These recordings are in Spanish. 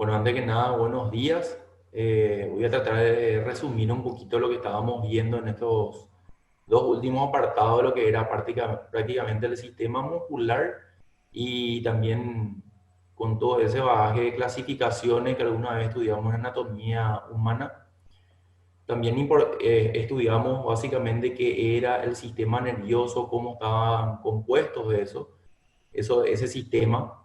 Bueno, antes que nada, buenos días. Voy a tratar de resumir un poquito lo que estábamos viendo en estos dos últimos apartados de lo que era prácticamente el sistema muscular y también con todo ese bagaje de clasificaciones que alguna vez estudiamos en anatomía humana. También estudiamos básicamente qué era el sistema nervioso, cómo estaban compuestos de ese sistema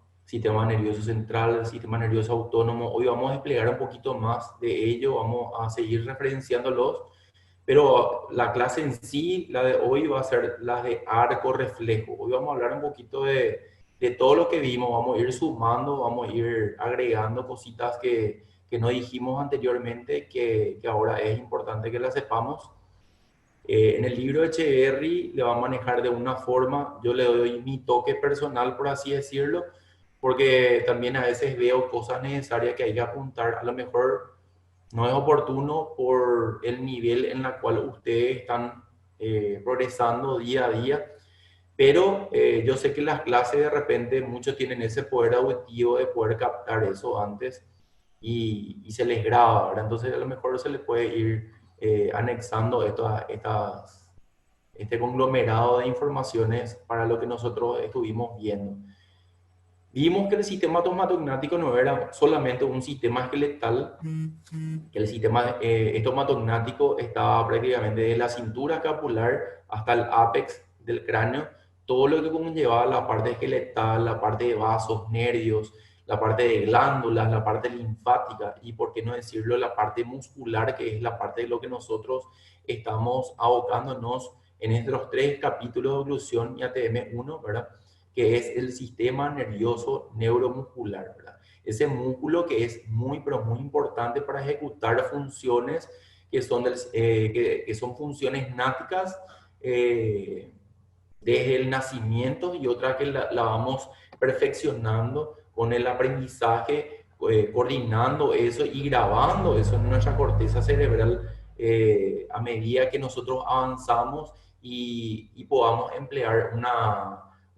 nervioso central, el sistema nervioso autónomo. Hoy vamos a desplegar un poquito más de ello, vamos a seguir referenciándolos, pero la clase en sí, la de hoy, va a ser la de arco reflejo. Hoy vamos a hablar un poquito de todo lo que vimos, vamos a ir sumando, vamos a ir agregando cositas que no dijimos anteriormente, que ahora es importante que las sepamos. En el libro de Echeverry le va a manejar de una forma, yo le doy mi toque personal, por así decirlo, porque también a veces veo cosas necesarias que hay que apuntar. A lo mejor no es oportuno por el nivel en el cual ustedes están progresando día a día, pero yo sé que las clases de repente muchos tienen ese poder auditivo de poder captar eso antes y se les graba, ¿verdad? Entonces a lo mejor se les puede ir anexando este conglomerado de informaciones para lo que nosotros estuvimos viendo. Vimos que el sistema estomatognático no era solamente un sistema esqueletal, que el sistema estomatognático estaba prácticamente de la cintura escapular hasta el ápex del cráneo, todo lo que conllevaba la parte esqueletal, la parte de vasos, nervios, la parte de glándulas, la parte linfática y, por qué no decirlo, la parte muscular, que es la parte de lo que nosotros estamos abocándonos en estos tres capítulos de oclusión y ATM1, ¿verdad? Que es el sistema nervioso neuromuscular, ¿verdad? Ese músculo que es muy, pero muy importante para ejecutar funciones que son funciones náticas desde el nacimiento y otra que la vamos perfeccionando con el aprendizaje, coordinando eso y grabando eso en nuestra corteza cerebral a medida que nosotros avanzamos y podamos emplear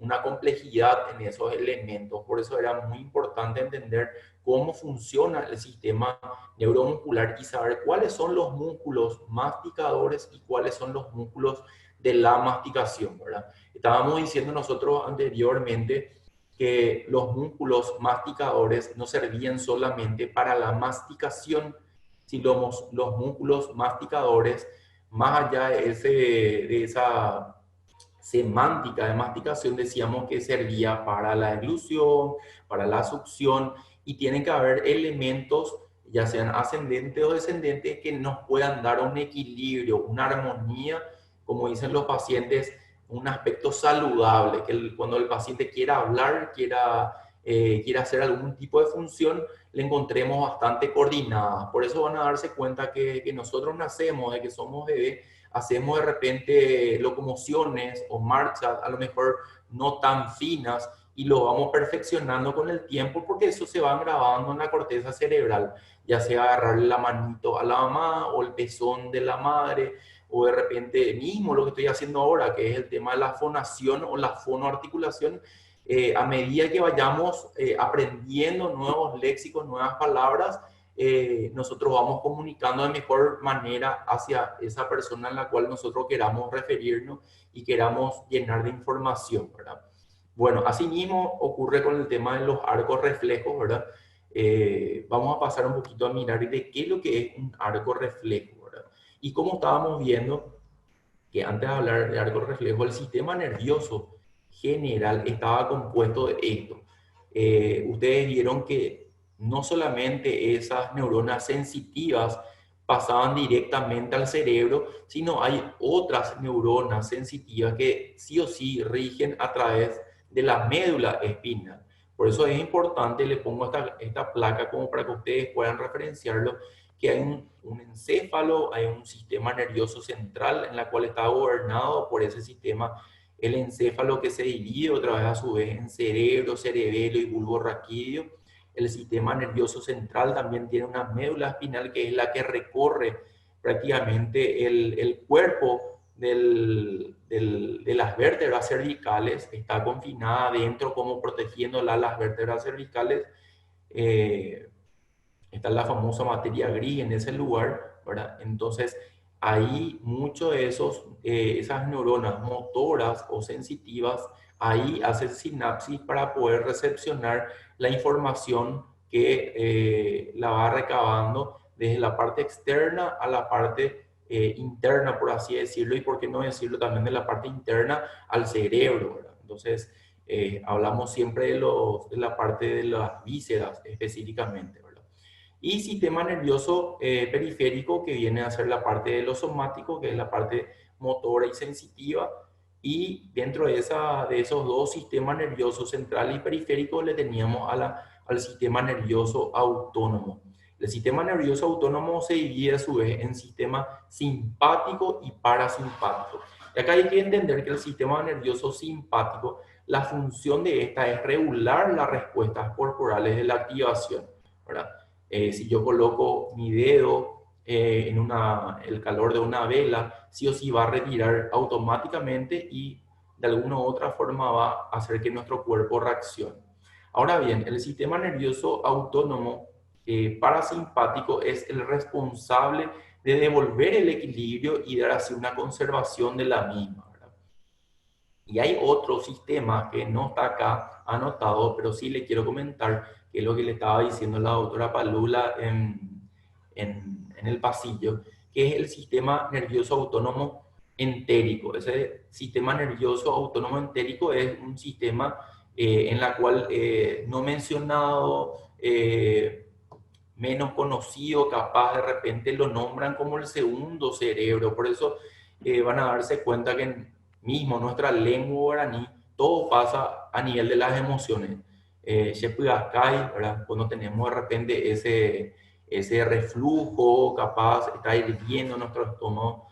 una complejidad en esos elementos. Por eso era muy importante entender cómo funciona el sistema neuromuscular y saber cuáles son los músculos masticadores y cuáles son los músculos de la masticación, ¿verdad? Estábamos diciendo nosotros anteriormente que los músculos masticadores no servían solamente para la masticación, sino los músculos masticadores, más allá de esa semántica de masticación, decíamos que servía para la eglución, para la succión, y tienen que haber elementos, ya sean ascendentes o descendentes, que nos puedan dar un equilibrio, una armonía, como dicen los pacientes, un aspecto saludable, que cuando el paciente quiera hablar, quiera hacer algún tipo de función, le encontremos bastante coordinada. Por eso van a darse cuenta que nosotros nacemos, de que somos bebés, hacemos de repente locomociones o marchas, a lo mejor no tan finas, y lo vamos perfeccionando con el tiempo porque eso se va grabando en la corteza cerebral, ya sea agarrarle la manito a la mamá o el pezón de la madre, o de repente mismo lo que estoy haciendo ahora, que es el tema de la fonación o la fonoarticulación. A medida que vayamos aprendiendo nuevos léxicos, nuevas palabras, nosotros vamos comunicando de mejor manera hacia esa persona en la cual nosotros queramos referirnos y queramos llenar de información, ¿verdad? Bueno, asimismo ocurre con el tema de los arcos reflejos, ¿verdad? Vamos a pasar un poquito a mirar de qué es lo que es un arco reflejo, ¿verdad? Y como estábamos viendo, que antes de hablar de arco reflejo, el sistema nervioso general estaba compuesto de esto. Ustedes vieron que no solamente esas neuronas sensitivas pasaban directamente al cerebro, sino hay otras neuronas sensitivas que sí o sí rigen a través de la médula espinal. Por eso es importante, le pongo esta placa como para que ustedes puedan referenciarlo, que hay un encéfalo, hay un sistema nervioso central en la cual está gobernado por ese sistema, el encéfalo, que se divide otra vez a su vez en cerebro, cerebelo y bulbo raquídeo. El sistema nervioso central también tiene una médula espinal que es la que recorre prácticamente el cuerpo de las vértebras cervicales, está confinada dentro como protegiéndola las vértebras cervicales. está la famosa materia gris en ese lugar, ¿verdad? Entonces, ahí muchos de esas neuronas motoras o sensitivas, ahí hacen sinapsis para poder recepcionar la información que la va recabando desde la parte externa a la parte interna, por así decirlo, y por qué no decirlo también de la parte interna al cerebro, ¿verdad? Entonces, hablamos siempre de la parte de las vísceras específicamente, ¿verdad? Y sistema nervioso periférico, que viene a ser la parte de lo somático, que es la parte motora y sensitiva. Y dentro de esos dos sistemas nerviosos, central y periférico, le teníamos al sistema nervioso autónomo. El sistema nervioso autónomo se divide a su vez en sistema simpático y parasimpático. Y acá hay que entender que el sistema nervioso simpático, la función de esta es regular las respuestas corporales de la activación, ¿verdad? Si yo coloco mi dedo en el calor de una vela, sí o sí va a retirar automáticamente y de alguna u otra forma va a hacer que nuestro cuerpo reaccione. Ahora bien, el sistema nervioso autónomo parasimpático es el responsable de devolver el equilibrio y dar así una conservación de la misma, ¿verdad? Y hay otro sistema que no está acá anotado, pero sí le quiero comentar, que es lo que le estaba diciendo la doctora Palula en el pasillo, que es el sistema nervioso autónomo entérico. Ese sistema nervioso autónomo entérico es un sistema en la cual no mencionado, menos conocido, capaz de repente lo nombran como el segundo cerebro. Por eso van a darse cuenta que mismo nuestra lengua guaraní, todo pasa a nivel de las emociones. ¿Verdad? Cuando tenemos de repente ese reflujo, capaz está hirviendo nuestro estómago.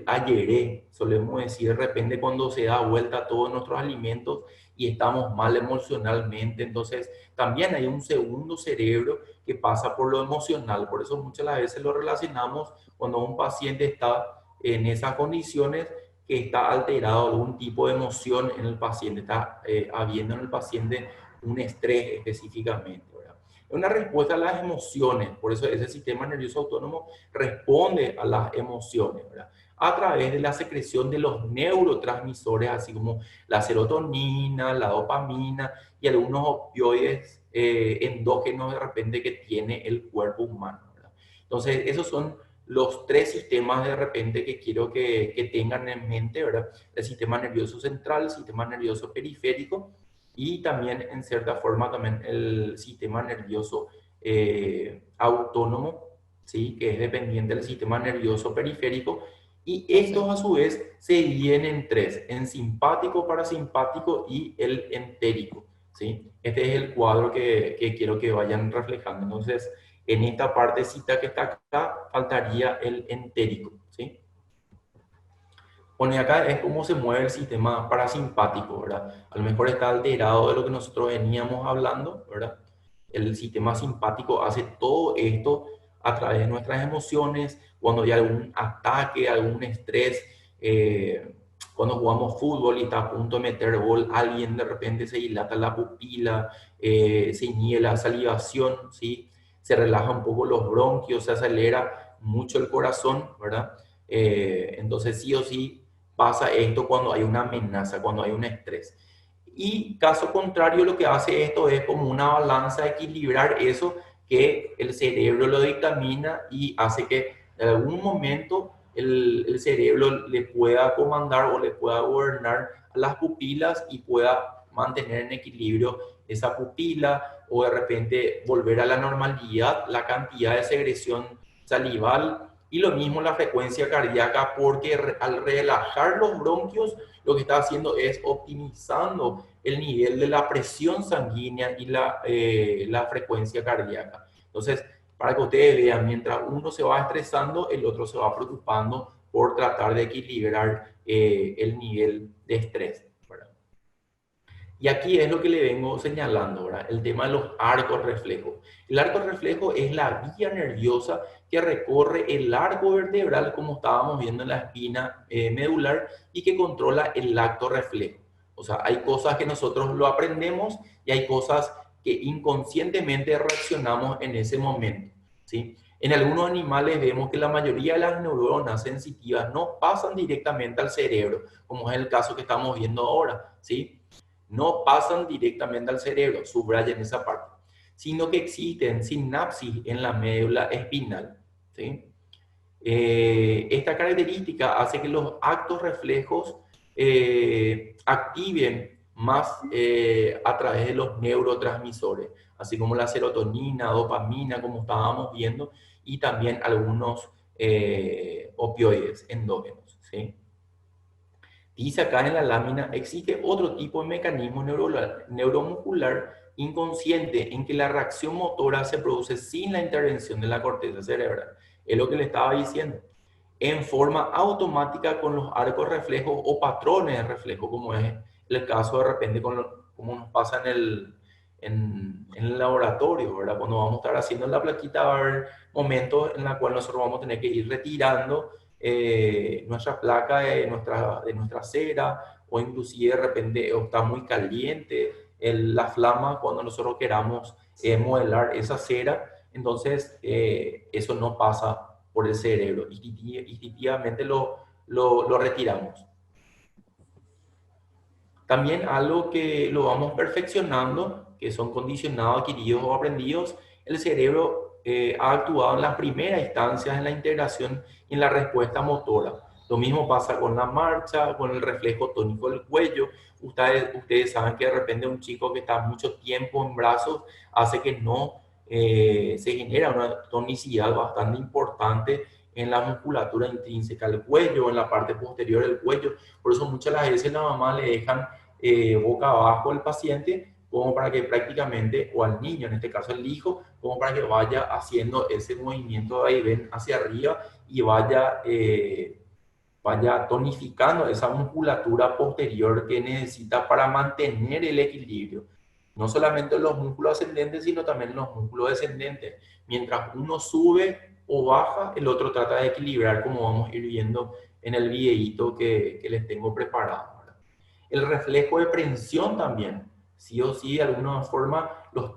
Ayeré, solemos decir de repente cuando se da vuelta a todos nuestros alimentos y estamos mal emocionalmente. Entonces, también hay un segundo cerebro que pasa por lo emocional. Por eso muchas veces lo relacionamos cuando un paciente está en esas condiciones, que está alterado algún tipo de emoción en el paciente, está habiendo en el paciente un estrés específicamente, ¿verdad? Es una respuesta a las emociones, por eso ese sistema nervioso autónomo responde a las emociones, ¿verdad? A través de la secreción de los neurotransmisores, así como la serotonina, la dopamina y algunos opioides endógenos de repente que tiene el cuerpo humano, ¿verdad? Entonces, esos son los tres sistemas de repente que quiero que tengan en mente, ¿verdad? El sistema nervioso central, el sistema nervioso periférico y también, en cierta forma, también el sistema nervioso autónomo, ¿sí? Que es dependiente del sistema nervioso periférico. Y estos, a su vez, se dividen en tres: en simpático, parasimpático y el entérico, ¿sí? Este es el cuadro que quiero que vayan reflejando. Entonces, en esta partecita que está acá, faltaría el entérico, ¿sí? Bueno, y acá es cómo se mueve el sistema parasimpático, ¿verdad? A lo mejor está alterado de lo que nosotros veníamos hablando, ¿verdad? El sistema simpático hace todo esto a través de nuestras emociones, cuando hay algún ataque, algún estrés, cuando jugamos fútbol y está a punto de meter gol, alguien de repente se dilata la pupila, se inhibe la salivación, ¿sí? Se relaja un poco los bronquios, se acelera mucho el corazón, ¿verdad? Entonces sí o sí pasa esto cuando hay una amenaza, cuando hay un estrés. Y caso contrario, lo que hace esto es como una balanza, equilibrar eso que el cerebro lo dictamina y hace que en algún momento el cerebro le pueda comandar o le pueda gobernar a las pupilas y pueda mantener en equilibrio esa pupila, o de repente volver a la normalidad la cantidad de secreción salival. Y lo mismo la frecuencia cardíaca, porque al relajar los bronquios, lo que está haciendo es optimizando el nivel de la presión sanguínea y la frecuencia cardíaca. Entonces, para que ustedes vean, mientras uno se va estresando, el otro se va preocupando por tratar de equilibrar el nivel de estrés, ¿verdad? Y aquí es lo que le vengo señalando, ¿verdad? El tema de los arcos reflejos. El arco reflejo es la vía nerviosa que recorre el arco vertebral, como estábamos viendo en la espina medular, y que controla el acto reflejo. O sea, hay cosas que nosotros lo aprendemos y hay cosas que inconscientemente reaccionamos en ese momento. ¿sí? En algunos animales vemos que la mayoría de las neuronas sensitivas no pasan directamente al cerebro, como es el caso que estamos viendo ahora, ¿sí? No pasan directamente al cerebro, subrayen esa parte, sino que existen sinapsis en la médula espinal, ¿sí? Esta característica hace que los actos reflejos activen más a través de los neurotransmisores, así como la serotonina, dopamina, como estábamos viendo, y también algunos opioides endógenos, ¿sí? Dice acá en la lámina, existe otro tipo de mecanismo neuromuscular inconsciente en que la reacción motora se produce sin la intervención de la corteza cerebral. Es lo que le estaba diciendo. En forma automática con los arcos reflejos o patrones de reflejo, como es el caso de repente como nos pasa en el laboratorio, ¿verdad? Cuando vamos a estar haciendo la plaquita, va a haber momentos en los cuales nosotros vamos a tener que ir retirando nuestra placa de nuestra cera, o inclusive de repente o está muy caliente la flama cuando nosotros queramos modelar esa cera. Entonces eso no pasa por el cerebro, instintivamente lo retiramos. También algo que lo vamos perfeccionando, que son condicionados, adquiridos o aprendidos, el cerebro ha actuado en las primeras instancias en la integración y en la respuesta motora. Lo mismo pasa con la marcha, con el reflejo tónico del cuello. Ustedes saben que de repente un chico que está mucho tiempo en brazos hace que no se genera una tonicidad bastante importante en la musculatura intrínseca del cuello, en la parte posterior del cuello. Por eso muchas las veces la mamá le dejan boca abajo al paciente, como para que prácticamente, o al niño, en este caso el hijo, como para que vaya haciendo ese movimiento de ahí ven hacia arriba y vaya tonificando esa musculatura posterior que necesita para mantener el equilibrio. No solamente los músculos ascendentes, sino también los músculos descendentes. Mientras uno sube o baja, el otro trata de equilibrar, como vamos a ir viendo en el videíto que les tengo preparado. El reflejo de prensión también, sí o sí, de alguna forma, los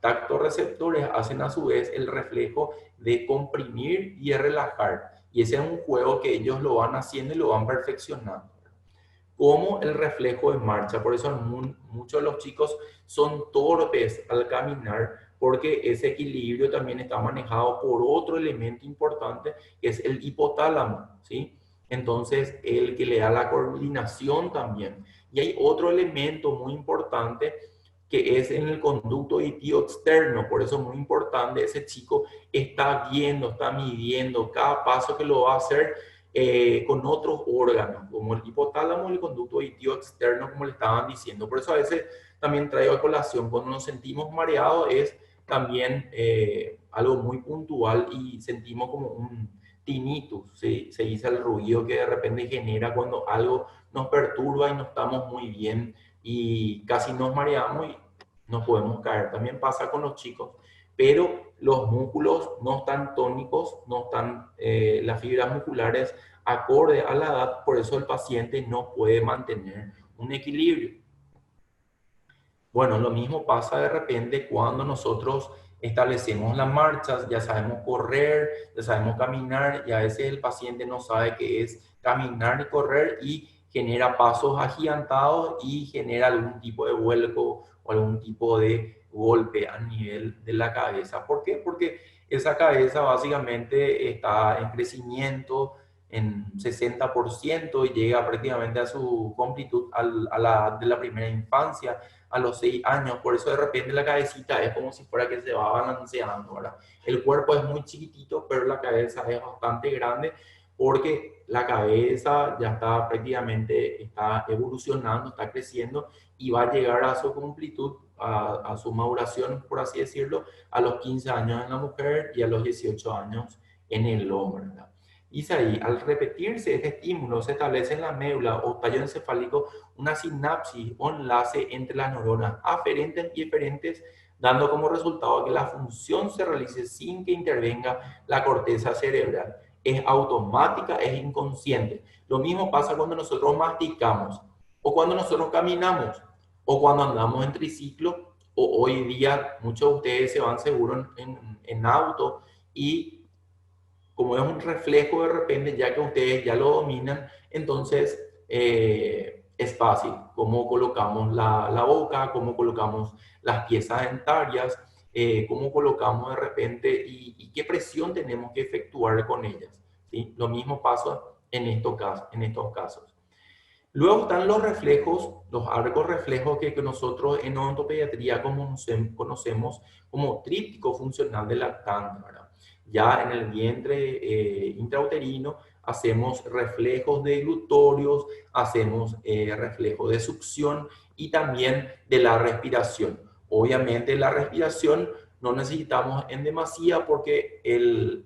tactoreceptores hacen a su vez el reflejo de comprimir y de relajar. Y ese es un juego que ellos lo van haciendo y lo van perfeccionando. Como el reflejo de marcha. Por eso muchos de los chicos son torpes al caminar, porque ese equilibrio también está manejado por otro elemento importante, que es el hipotálamo, ¿sí? Entonces, el que le da la coordinación también. Y hay otro elemento muy importante que es en el conducto auditivo externo. Por eso es muy importante, ese chico está viendo, está midiendo cada paso que lo va a hacer con otros órganos, como el hipotálamo y el conducto auditivo externo, como le estaban diciendo. Por eso a veces también traigo a colación, cuando nos sentimos mareados, es también algo muy puntual y sentimos como un tinnitus, ¿sí? Se dice el ruido que de repente genera cuando algo nos perturba y no estamos muy bien y casi nos mareamos y nos podemos caer. También pasa con los chicos, pero los músculos no están tónicos, no están las fibras musculares acorde a la edad, por eso el paciente no puede mantener un equilibrio. Bueno, lo mismo pasa de repente cuando nosotros establecemos las marchas, ya sabemos correr, ya sabemos caminar, y a veces el paciente no sabe qué es caminar y correr y genera pasos agigantados y genera algún tipo de vuelco o algún tipo de golpe a nivel de la cabeza. ¿Por qué? Porque esa cabeza básicamente está en crecimiento en 60% y llega prácticamente a su completud a la edad de la primera infancia, a los 6 años. Por eso de repente la cabecita es como si fuera que se va balanceando, ¿verdad? El cuerpo es muy chiquitito, pero la cabeza es bastante grande, porque la cabeza ya está prácticamente, está evolucionando, está creciendo y va a llegar a su completud, a su maduración, por así decirlo, a los 15 años en la mujer y a los 18 años en el hombre, ¿verdad? Dice ahí, al repetirse este estímulo, se establece en la médula o tallo encefálico una sinapsis o enlace entre las neuronas aferentes y eferentes, dando como resultado que la función se realice sin que intervenga la corteza cerebral. Es automática, es inconsciente. Lo mismo pasa cuando nosotros masticamos, o cuando nosotros caminamos, o cuando andamos en triciclo, o hoy día muchos de ustedes se van seguro en auto y como es un reflejo de repente, ya que ustedes ya lo dominan, entonces es fácil cómo colocamos la boca, cómo colocamos las piezas dentarias, cómo colocamos de repente y qué presión tenemos que efectuar con ellas, ¿sí? Lo mismo pasa en estos casos. Luego están los reflejos, los arcos reflejos que nosotros en odontopediatría conocemos como tríptico funcional del lactante, ¿verdad? Ya en el vientre intrauterino hacemos reflejos de glutorios, hacemos reflejos de succión y también de la respiración. Obviamente la respiración no necesitamos en demasía porque el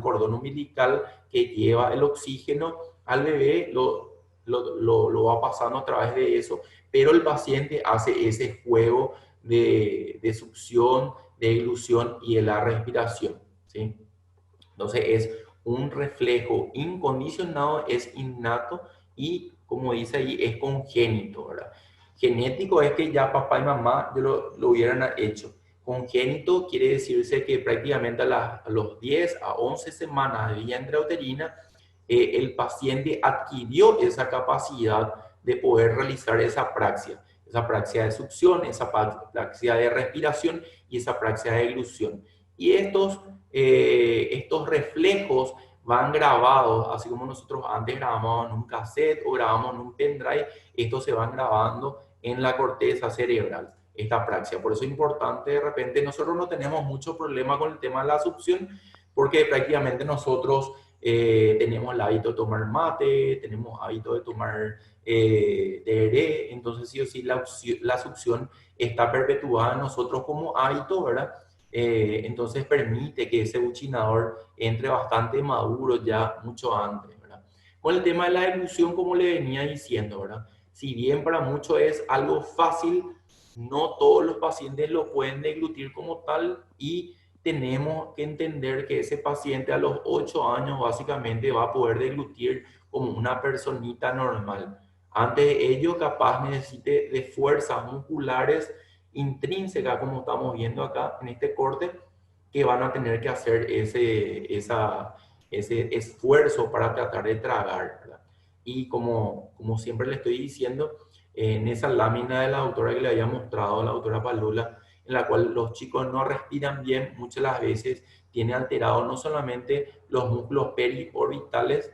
cordón umbilical que lleva el oxígeno al bebé lo va pasando a través de eso, pero el paciente hace ese juego de succión, de ilusión y de la respiración, ¿sí? Entonces es un reflejo incondicionado, es innato y como dice ahí, es congénito, ¿verdad? Genético es que ya papá y mamá lo hubieran hecho. Congénito quiere decirse que prácticamente a los 10 a 11 semanas de vida intrauterina el paciente adquirió esa capacidad de poder realizar esa praxia de succión, esa praxia de respiración y esa praxia de ilusión. Y estos reflejos van grabados, así como nosotros antes grabábamos en un cassette o grabábamos en un pendrive, estos se van grabando en la corteza cerebral, esta praxia. Por eso es importante, de repente, nosotros no tenemos mucho problema con el tema de la succión, porque prácticamente nosotros tenemos el hábito de tomar mate, tenemos hábito de tomar tereré, entonces sí o sí la succión está perpetuada en nosotros como hábito, ¿verdad? Entonces permite que ese buchinador entre bastante maduro ya mucho antes, ¿verdad? Con el tema de la deglución, como le venía diciendo, ¿verdad? Si bien para muchos es algo fácil, no todos los pacientes lo pueden deglutir como tal y tenemos que entender que ese paciente a los 8 años básicamente va a poder deglutir como una personita normal. Antes de ello, capaz necesite de fuerzas musculares intrínsecas, como estamos viendo acá en este corte, que van a tener que hacer ese esfuerzo para tratar de tragar, ¿verdad? Y como siempre le estoy diciendo, en esa lámina de la autora que le había mostrado, la autora Palula, en la cual los chicos no respiran bien, muchas de las veces tiene alterado no solamente los músculos periorbitales,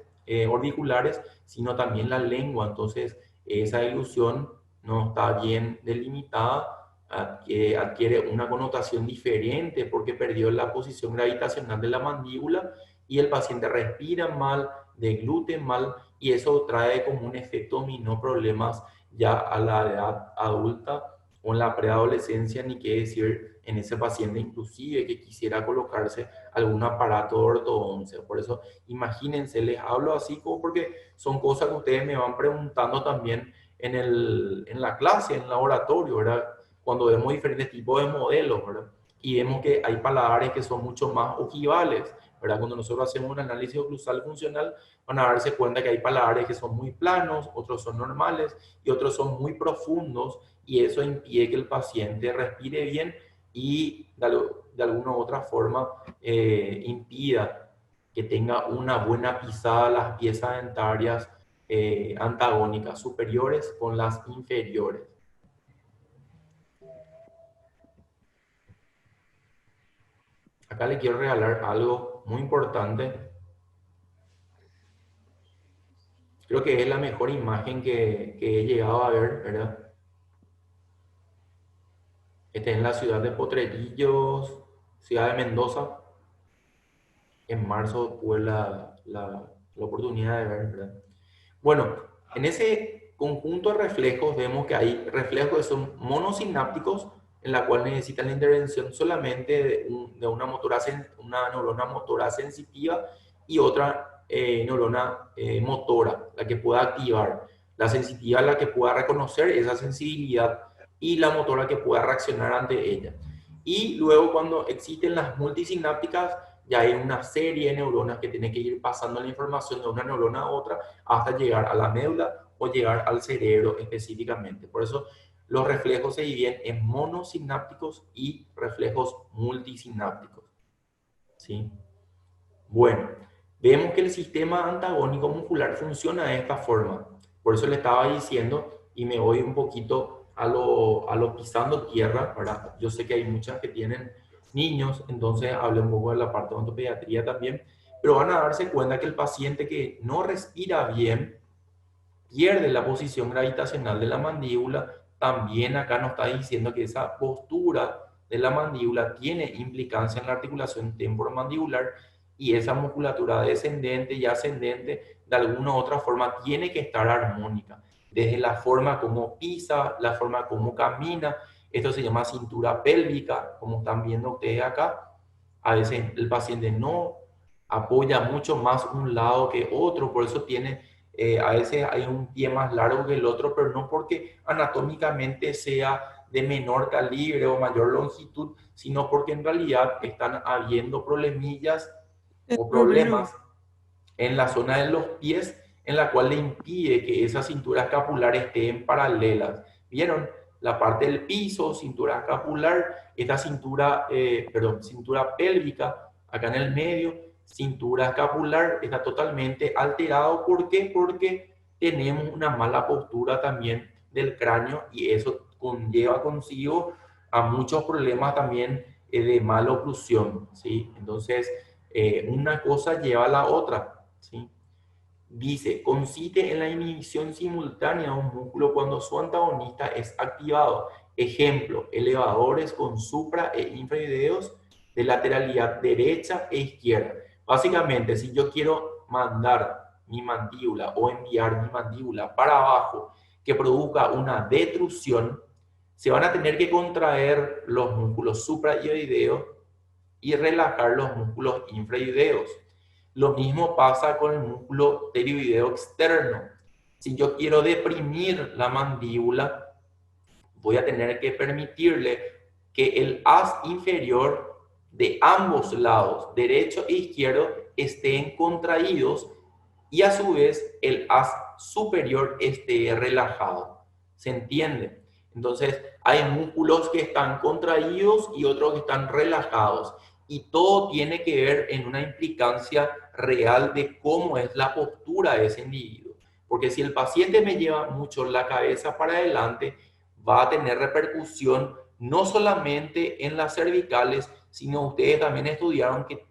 orbiculares, sino también la lengua. Entonces, esa ilusión no está bien delimitada, adquiere una connotación diferente porque perdió la posición gravitacional de la mandíbula y el paciente respira mal, deglute mal y eso trae como un efecto dominó problemas ya a la edad adulta o en la preadolescencia, ni qué decir en ese paciente inclusive que quisiera colocarse algún aparato de ortodoncia. Por eso, imagínense, les hablo así como porque son cosas que ustedes me van preguntando también en la clase, en el laboratorio, ¿verdad? Cuando vemos diferentes tipos de modelos, ¿verdad? Y vemos que hay paladares que son mucho más ojivales, ¿verdad? Cuando nosotros hacemos un análisis oclusal funcional, van a darse cuenta que hay paladares que son muy planos, otros son normales y otros son muy profundos y eso impide que el paciente respire bien y de alguna u otra forma impida que tenga una buena pisada las piezas dentarias antagónicas superiores con las inferiores. Acá le quiero regalar algo muy importante. Creo que es la mejor imagen que he llegado a ver, ¿verdad? Este es en la ciudad de Potrerillos, ciudad de Mendoza. En marzo tuve la oportunidad de ver, ¿verdad? Bueno, en ese conjunto de reflejos vemos que hay reflejos que son monosinápticos, en la cual necesitan la intervención solamente de una neurona motora sensitiva y otra neurona motora, la que pueda activar. La sensitiva, la que pueda reconocer esa sensibilidad y la motora que pueda reaccionar ante ella. Y luego cuando existen las multisinápticas, ya hay una serie de neuronas que tienen que ir pasando la información de una neurona a otra hasta llegar a la médula o llegar al cerebro específicamente. Por eso los reflejos se dividen en monosinápticos y reflejos multisinápticos, ¿sí? Bueno, vemos que el sistema antagónico muscular funciona de esta forma. Por eso le estaba diciendo, y me voy un poquito a lo pisando tierra, ¿verdad? Yo sé que hay muchas que tienen niños, entonces hablé un poco de la parte de ontopediatría también, pero van a darse cuenta que el paciente que no respira bien pierde la posición gravitacional de la mandíbula. También acá nos está diciendo que esa postura de la mandíbula tiene implicancia en la articulación temporomandibular y esa musculatura descendente y ascendente de alguna u otra forma tiene que estar armónica. Desde la forma como pisa, la forma como camina, esto se llama cintura pélvica, como están viendo ustedes acá. A veces el paciente no apoya mucho más un lado que otro, por eso tiene a veces hay un pie más largo que el otro, pero no porque anatómicamente sea de menor calibre o mayor longitud, sino porque en realidad están habiendo problemillas El o problema. problemas en la zona de los pies, en la cual le impide que esa cintura escapular esté en paralelas. ¿Vieron? La parte del piso, cintura escapular, esta cintura, cintura pélvica, acá en el medio, cintura escapular, está totalmente alterado. ¿Por qué? Porque tenemos una mala postura también del cráneo y eso conlleva consigo a muchos problemas también de mala oclusión, ¿sí? Entonces, una cosa lleva a la otra. ¿Sí? Dice, consiste en la inhibición simultánea de un músculo cuando su antagonista es activado. Ejemplo, elevadores con supra e infraídeos de lateralidad derecha e izquierda. Básicamente, si yo quiero mandar mi mandíbula o enviar mi mandíbula para abajo que produzca una detrusión, se van a tener que contraer los músculos supraioideos y relajar los músculos infraioideos. Lo mismo pasa con el músculo pterioideo externo. Si yo quiero deprimir la mandíbula, voy a tener que permitirle que el haz inferior de ambos lados, derecho e izquierdo, estén contraídos y a su vez el haz superior esté relajado. ¿Se entiende? Entonces, hay músculos que están contraídos y otros que están relajados. Y todo tiene que ver en una implicancia real de cómo es la postura de ese individuo. Porque si el paciente me lleva mucho la cabeza para adelante, va a tener repercusión no solamente en las cervicales, sino ustedes también estudiaron que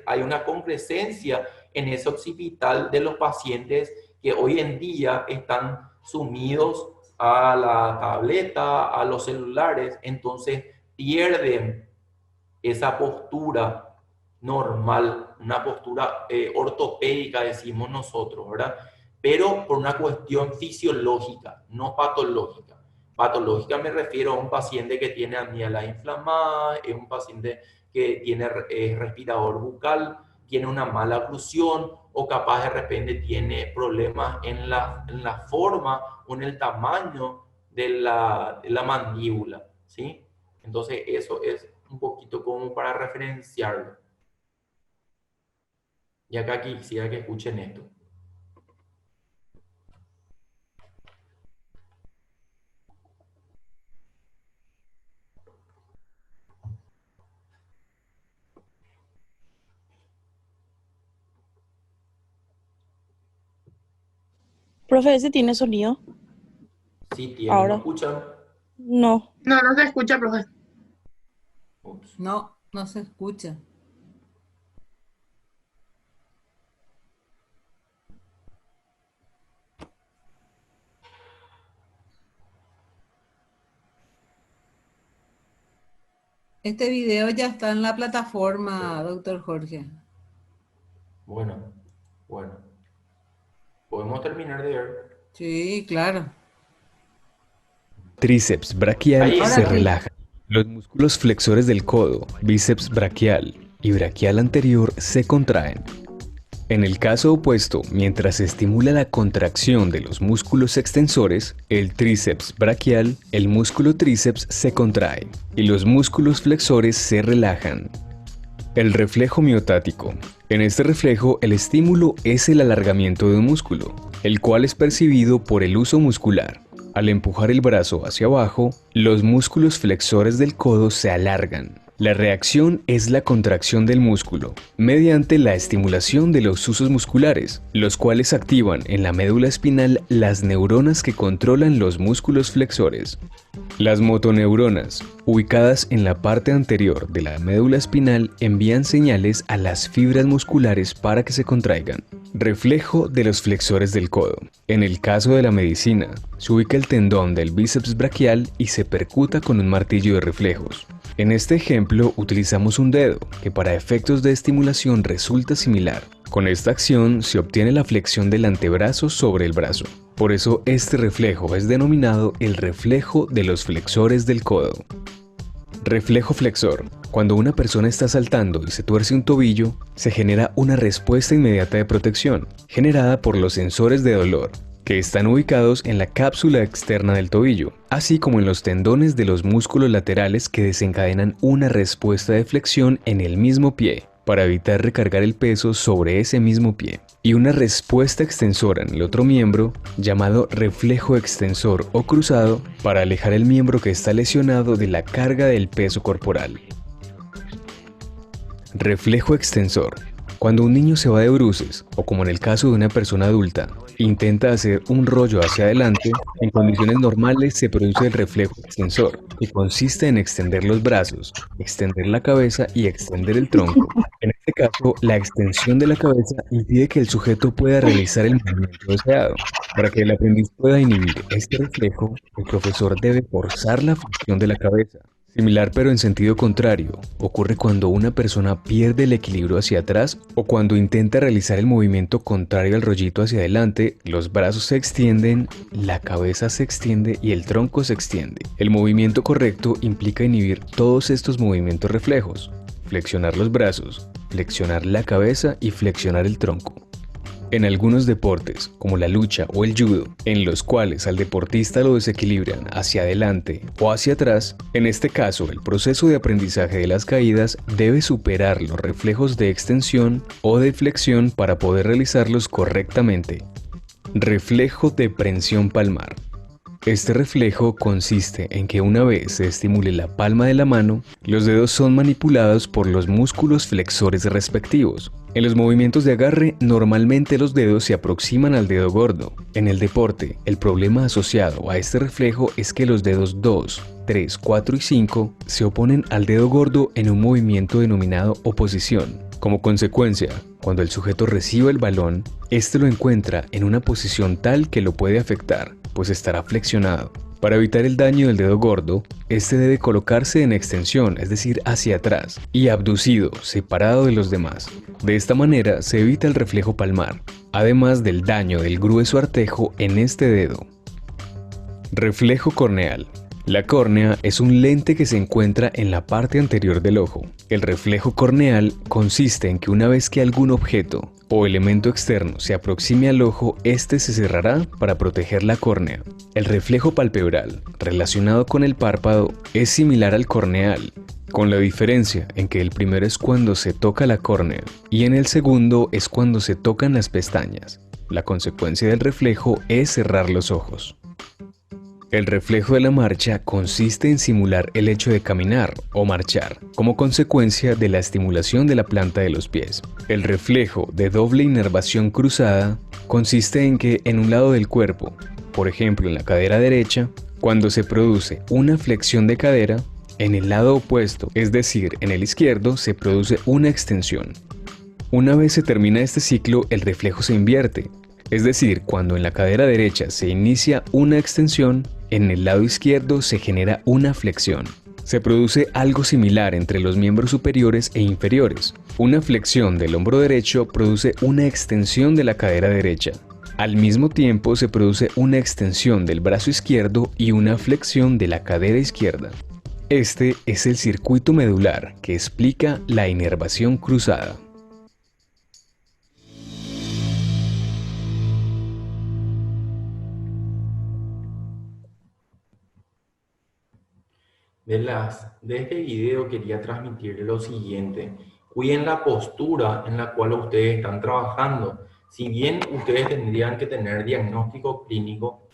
hay una concrescencia en ese occipital de los pacientes que hoy en día están sumidos a la tableta, a los celulares, entonces pierden esa postura normal, una postura ortopédica, decimos nosotros, ¿verdad? Pero por una cuestión fisiológica, no patológica. Patológica me refiero a un paciente que tiene amígdalas inflamadas, es un paciente que tiene respirador bucal, tiene una mala oclusión o capaz de repente tiene problemas en la forma o en el tamaño de la mandíbula, ¿sí? Entonces eso es un poquito como para referenciarlo. Y acá quisiera que escuchen esto. Profe, ¿ese tiene sonido? Sí, tiene, ¿no Ahora. escuchan? No. No, no se escucha, profe. Ups. No, no se escucha. Este video ya está en la plataforma, doctor Jorge. Bueno, bueno. Podemos terminar de ver. Sí, claro. Tríceps braquial Ahí se Ahora está. sí. relaja. Los músculos flexores del codo, bíceps braquial y braquial anterior se contraen. En el caso opuesto, mientras se estimula la contracción de los músculos extensores, el tríceps braquial, el músculo tríceps se contrae y los músculos flexores se relajan. El reflejo miotático. En este reflejo, el estímulo es el alargamiento de un músculo, el cual es percibido por el uso muscular. Al empujar el brazo hacia abajo, los músculos flexores del codo se alargan La reacción es la contracción del músculo mediante la estimulación de los usos musculares, los cuales activan en la médula espinal las neuronas que controlan los músculos flexores. Las motoneuronas, ubicadas en la parte anterior de la médula espinal, envían señales a las fibras musculares para que se contraigan. Reflejo de los flexores del codo. En el caso de la medicina, se ubica el tendón del bíceps braquial y se percuta con un martillo de reflejos. En este ejemplo utilizamos un dedo, que para efectos de estimulación resulta similar. Con esta acción se obtiene la flexión del antebrazo sobre el brazo. Por eso este reflejo es denominado el reflejo de los flexores del codo. Reflejo flexor. Cuando una persona está saltando y se tuerce un tobillo, se genera una respuesta inmediata de protección, generada por los sensores de dolor, que están ubicados en la cápsula externa del tobillo, así como en los tendones de los músculos laterales que desencadenan una respuesta de flexión en el mismo pie, para evitar recargar el peso sobre ese mismo pie, y una respuesta extensora en el otro miembro, llamado reflejo extensor o cruzado, para alejar el miembro que está lesionado de la carga del peso corporal. Reflejo extensor. Cuando un niño se va de bruces, o como en el caso de una persona adulta, intenta hacer un rollo hacia adelante, en condiciones normales se produce el reflejo extensor, que consiste en extender los brazos, extender la cabeza y extender el tronco. En este caso, la extensión de la cabeza impide que el sujeto pueda realizar el movimiento deseado. Para que el aprendiz pueda inhibir este reflejo, el profesor debe forzar la flexión de la cabeza. Similar pero en sentido contrario, ocurre cuando una persona pierde el equilibrio hacia atrás o cuando intenta realizar el movimiento contrario al rollito hacia adelante, los brazos se extienden, la cabeza se extiende y el tronco se extiende. El movimiento correcto implica inhibir todos estos movimientos reflejos, flexionar los brazos, flexionar la cabeza y flexionar el tronco. En algunos deportes, como la lucha o el judo, en los cuales al deportista lo desequilibran hacia adelante o hacia atrás, en este caso el proceso de aprendizaje de las caídas debe superar los reflejos de extensión o de flexión para poder realizarlos correctamente. Reflejo de prensión palmar. Este reflejo consiste en que una vez se estimule la palma de la mano, los dedos son manipulados por los músculos flexores respectivos. En los movimientos de agarre, normalmente los dedos se aproximan al dedo gordo. En el deporte, el problema asociado a este reflejo es que los dedos 2, 3, 4 y 5 se oponen al dedo gordo en un movimiento denominado oposición. Como consecuencia, cuando el sujeto recibe el balón, este lo encuentra en una posición tal que lo puede afectar, pues estará flexionado. Para evitar el daño del dedo gordo, este debe colocarse en extensión, es decir, hacia atrás, y abducido, separado de los demás. De esta manera se evita el reflejo palmar, además del daño del grueso artejo en este dedo. Reflejo corneal. La córnea es un lente que se encuentra en la parte anterior del ojo. El reflejo corneal consiste en que una vez que algún objeto o elemento externo se aproxime al ojo, este se cerrará para proteger la córnea. El reflejo palpebral, relacionado con el párpado, es similar al corneal, con la diferencia en que el primero es cuando se toca la córnea y en el segundo es cuando se tocan las pestañas. La consecuencia del reflejo es cerrar los ojos. El reflejo de la marcha consiste en simular el hecho de caminar o marchar, como consecuencia de la estimulación de la planta de los pies. El reflejo de doble inervación cruzada consiste en que en un lado del cuerpo, por ejemplo en la cadera derecha, cuando se produce una flexión de cadera, en el lado opuesto, es decir, en el izquierdo, se produce una extensión. Una vez se termina este ciclo, el reflejo se invierte, es decir, cuando en la cadera derecha se inicia una extensión, en el lado izquierdo se genera una flexión. Se produce algo similar entre los miembros superiores e inferiores. Una flexión del hombro derecho produce una extensión de la cadera derecha. Al mismo tiempo se produce una extensión del brazo izquierdo y una flexión de la cadera izquierda. Este es el circuito medular que explica la inervación cruzada. De este video quería transmitir lo siguiente. Cuiden la postura en la cual ustedes están trabajando. Si bien ustedes tendrían que tener diagnóstico clínico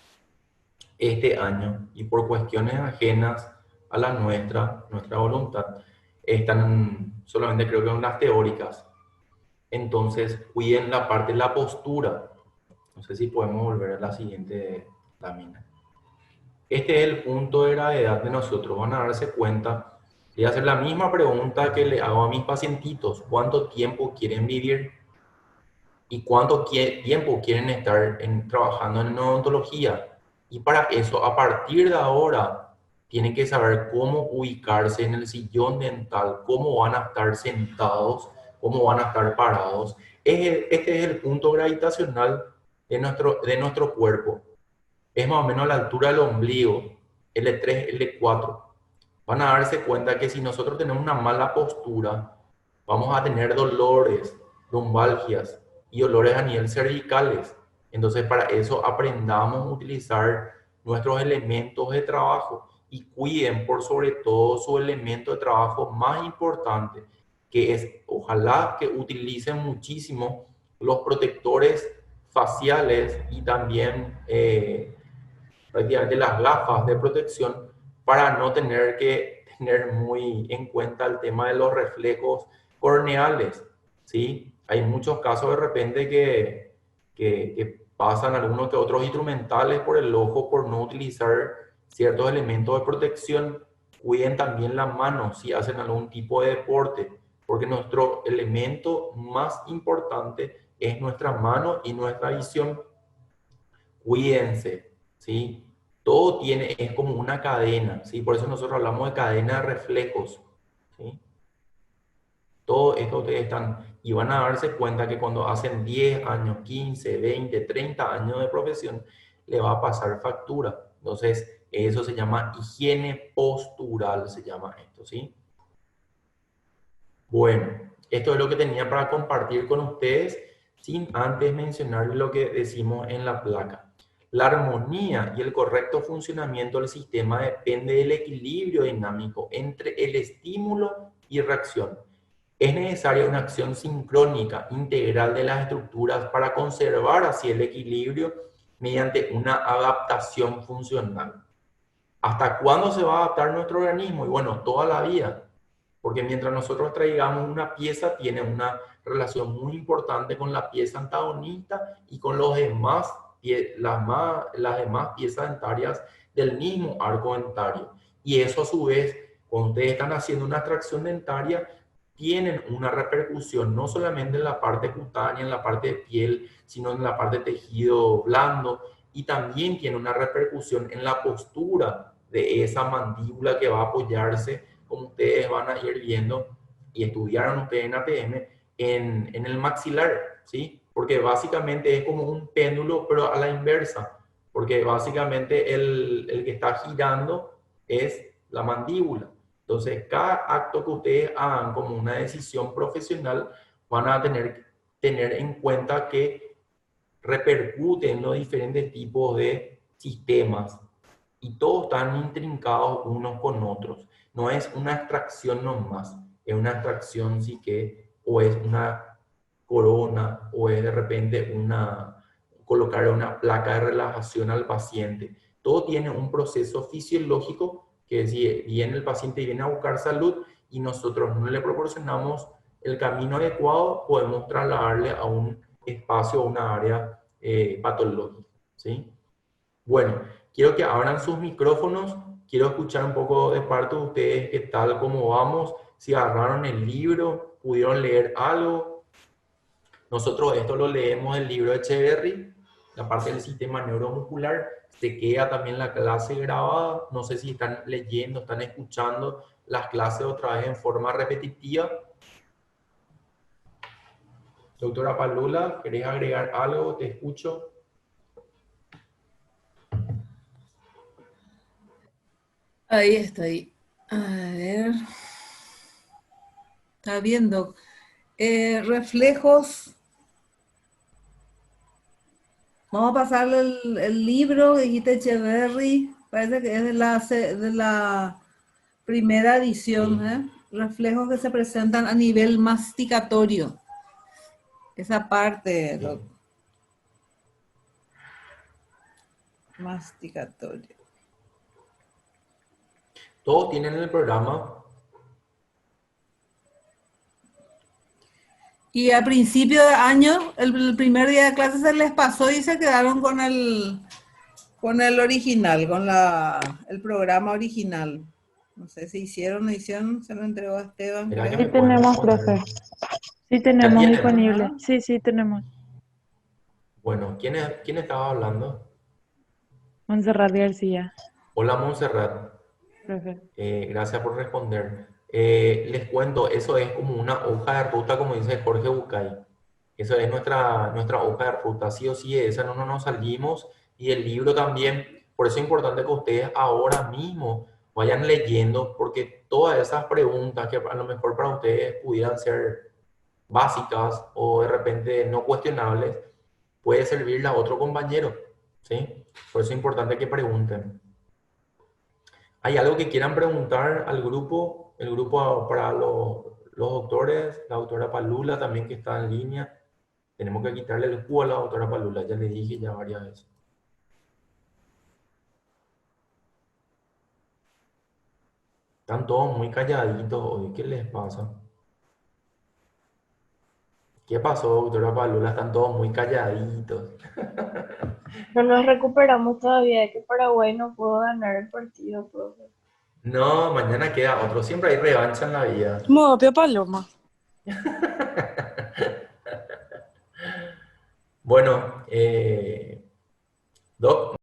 este año y por cuestiones ajenas a la nuestra voluntad, están solamente creo que unas teóricas. Entonces, cuiden la parte de la postura. No sé si podemos volver a la siguiente lámina. Este es el punto de gravedad de nosotros. Van a darse cuenta. Voy a hacer la misma pregunta que le hago a mis pacientitos. ¿Cuánto tiempo quieren vivir? ¿Y cuánto tiempo quieren estar trabajando en odontología? Y para eso, a partir de ahora, tienen que saber cómo ubicarse en el sillón dental, cómo van a estar sentados, cómo van a estar parados. Este es el punto gravitacional de nuestro cuerpo. Es más o menos a la altura del ombligo, L3, L4. Van a darse cuenta que si nosotros tenemos una mala postura, vamos a tener dolores, lumbalgias y dolores a nivel cervicales. Entonces, para eso aprendamos a utilizar nuestros elementos de trabajo y cuiden por sobre todo su elemento de trabajo más importante, que es, ojalá que utilicen muchísimo los protectores faciales y también prácticamente las gafas de protección para no tener que tener muy en cuenta el tema de los reflejos corneales, ¿sí? Hay muchos casos de repente que pasan algunos que otros instrumentales por el ojo por no utilizar ciertos elementos de protección. Cuiden también la mano si hacen algún tipo de deporte, porque nuestro elemento más importante es nuestra mano y nuestra visión. Cuídense, ¿sí? Todo es como una cadena, ¿sí? Por eso nosotros hablamos de cadena de reflejos, ¿sí? Todo esto ustedes están, y van a darse cuenta que cuando hacen 10 años, 15, 20, 30 años de profesión, le va a pasar factura. Entonces, eso se llama higiene postural, se llama esto, ¿sí? Bueno, esto es lo que tenía para compartir con ustedes, sin antes mencionar lo que decimos en la placa. La armonía y el correcto funcionamiento del sistema depende del equilibrio dinámico entre el estímulo y reacción. Es necesaria una acción sincrónica, integral de las estructuras para conservar así el equilibrio mediante una adaptación funcional. ¿Hasta cuándo se va a adaptar nuestro organismo? Y bueno, toda la vida. Porque mientras nosotros traigamos una pieza, tiene una relación muy importante con la pieza antagonista y con las demás piezas dentarias del mismo arco dentario. Y eso a su vez, cuando ustedes están haciendo una extracción dentaria, tienen una repercusión no solamente en la parte cutánea, en la parte de piel, sino en la parte de tejido blando, y también tiene una repercusión en la postura de esa mandíbula que va a apoyarse, como ustedes van a ir viendo y estudiaron ustedes en ATM, en el maxilar, ¿sí? Porque básicamente es como un péndulo, pero a la inversa, porque básicamente el que está girando es la mandíbula. Entonces, cada acto que ustedes hagan como una decisión profesional, van a tener en cuenta que repercute en los diferentes tipos de sistemas y todos están intrincados unos con otros. No es una abstracción nomás, es una abstracción sí que, o es una corona, o es de repente colocar una placa de relajación al paciente. Todo tiene un proceso fisiológico que si viene el paciente y viene a buscar salud y nosotros no le proporcionamos el camino adecuado, podemos trasladarle a un espacio o una área patológica, ¿sí? Bueno, quiero que abran sus micrófonos, quiero escuchar un poco de parte de ustedes qué tal, cómo vamos, si agarraron el libro, pudieron leer algo. Nosotros esto lo leemos del libro de Echeverry, la parte del sistema neuromuscular, se queda también la clase grabada, no sé si están leyendo, están escuchando las clases otra vez en forma repetitiva. Doctora Palula, ¿querés agregar algo? Te escucho. Ahí estoy. A ver. Está viendo. Reflejos. Vamos a pasarle el libro que dijiste Echeverry. Parece que es de la primera edición, Sí. ¿eh? Reflejos que se presentan a nivel masticatorio. Esa parte, Sí. masticatorio. Todos tienen el programa. Y al principio de año, el primer día de clase se les pasó y se quedaron con el original, con el programa original. No sé si hicieron o no hicieron, se lo entregó a Esteban, Mira que creo. me Sí pueden tenemos, responder. profe. Sí ¿Ya tenemos tienen? disponible. Ah, Sí, sí tenemos. Bueno, ¿quién estaba hablando? Montserrat García, Hola, Montserrat. profe. Gracias por responder. Les cuento, eso es como una hoja de ruta, como dice Jorge Bucay. Eso es nuestra hoja de ruta. Sí o sí, de esa no nos salimos. Y el libro también. Por eso es importante que ustedes ahora mismo vayan leyendo, porque todas esas preguntas que a lo mejor para ustedes pudieran ser básicas o de repente no cuestionables, puede servirle a otro compañero. ¿Sí? Por eso es importante que pregunten. ¿Hay algo que quieran preguntar al grupo? El grupo para los doctores, la doctora Palula también que está en línea. Tenemos que quitarle el cubo a la doctora Palula, ya le dije ya varias veces. Están todos muy calladitos hoy, ¿qué les pasa? ¿Qué pasó, doctora Palula? Están todos muy calladitos. No nos recuperamos todavía de que Paraguay no pudo ganar el partido, profe. No, mañana queda otro. Siempre hay revancha en la vida. Modo Pio Paloma. Bueno, Doc,